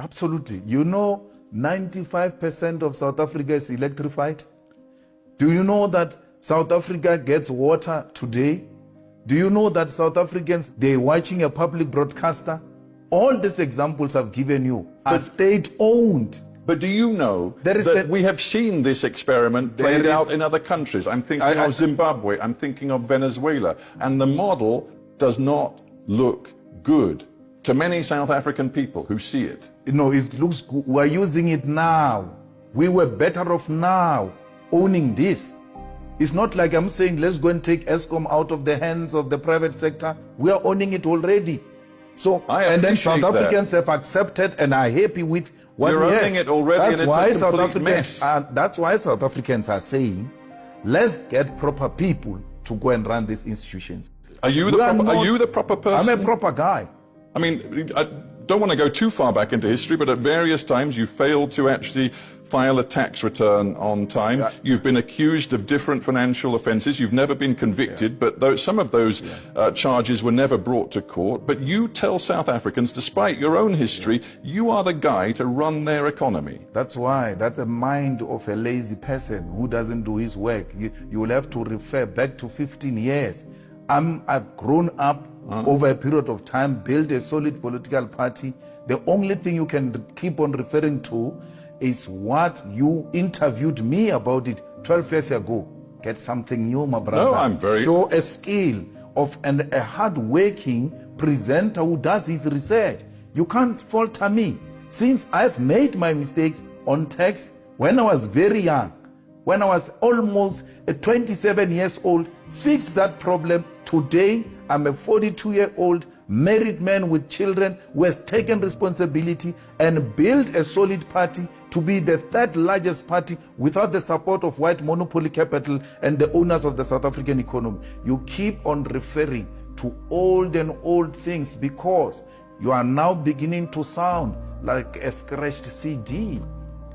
Absolutely. You know, 95% of South Africa is electrified. Do you know that South Africa gets water today? Do you know that South Africans, they're watching a public broadcaster? All these examples I've given you are state-owned. But do you know that we have seen this experiment played out in other countries? I'm thinking of Zimbabwe, I'm thinking of Venezuela, and the model does not look good to many South African people who see it. No, it looks good. We're using it now. We were better off now owning this. It's not like I'm saying let's go and take Eskom out of the hands of the private sector. We are owning it already. So, and then South Africans have accepted and are happy with what You're owning it already, and it's a complete mess. That's why South Africans are saying, let's get proper people to go and run these institutions. Are you the proper person? I'm a proper guy. I mean, I don't want to go too far back into history, but at various times you failed to actually file a tax return on time. Yeah. You've been accused of different financial offences. You've never been convicted, but some of those charges were never brought to court. But you tell South Africans, despite your own history, you are the guy to run their economy. That's why. That's a mind of a lazy person who doesn't do his work. You will have to refer back to 15 years. I've grown up over a period of time, built a solid political party. The only thing you can keep on referring to is what you interviewed me about it 12 years ago. Get something new, my brother. No, I'm very... Show a skill of a hard-working presenter who does his research. You can't falter me. Since I've made my mistakes on tax when I was very young, when I was almost 27 years old, fixed that problem. Today, I'm a 42-year-old married man with children who has taken responsibility and built a solid party to be the third largest party without the support of white monopoly capital and the owners of the South African economy. You keep on referring to old and old things because you are now beginning to sound like a scratched CD.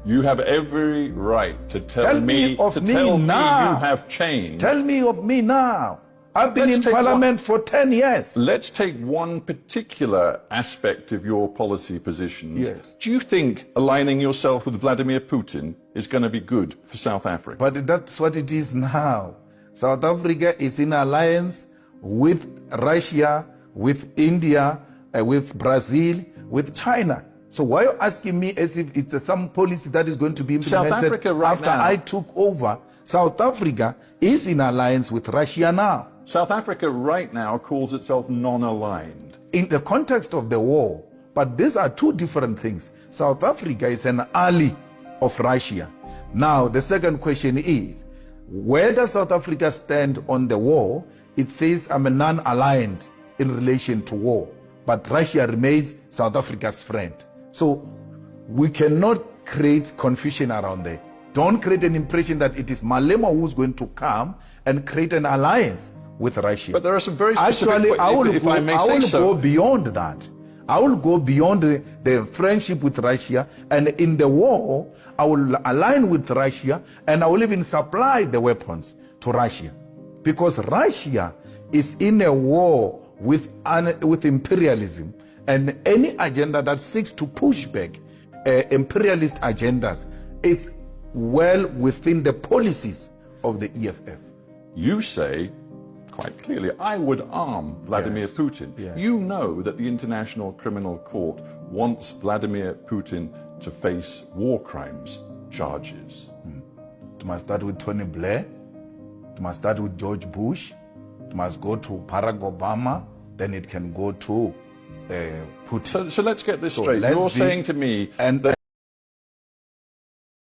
You have every right to tell me you have changed. Tell me of me now. I've been in Parliament for 10 years. Let's take one particular aspect of your policy positions. Yes. Do you think aligning yourself with Vladimir Putin is going to be good for South Africa? But that's what it is now. South Africa is in alliance with Russia, with India, with Brazil, with China. So why are you asking me as if it's some policy that is going to be implemented after I took over? South Africa is in alliance with Russia now. South Africa right now calls itself non-aligned. In the context of the war, but these are two different things. South Africa is an ally of Russia. Now, the second question is, where does South Africa stand on the war? It says I'm a non-aligned in relation to war, but Russia remains South Africa's friend. So we cannot create confusion around there. Don't create an impression that it is Malema who's going to come and create an alliance with Russia. But there are some very specific... Actually, I will go beyond that. I will go beyond the friendship with Russia, and in the war, I will align with Russia, and I will even supply the weapons to Russia. Because Russia is in a war with imperialism, and any agenda that seeks to push back imperialist agendas is well within the policies of the EFF. You say, quite clearly, I would arm Vladimir Putin. Yes. You know that the International Criminal Court wants Vladimir Putin to face war crimes charges. It must start with Tony Blair. It must start with George Bush. It must go to Barack Obama. Then it can go to Putin. So let's get this straight. You're saying to me that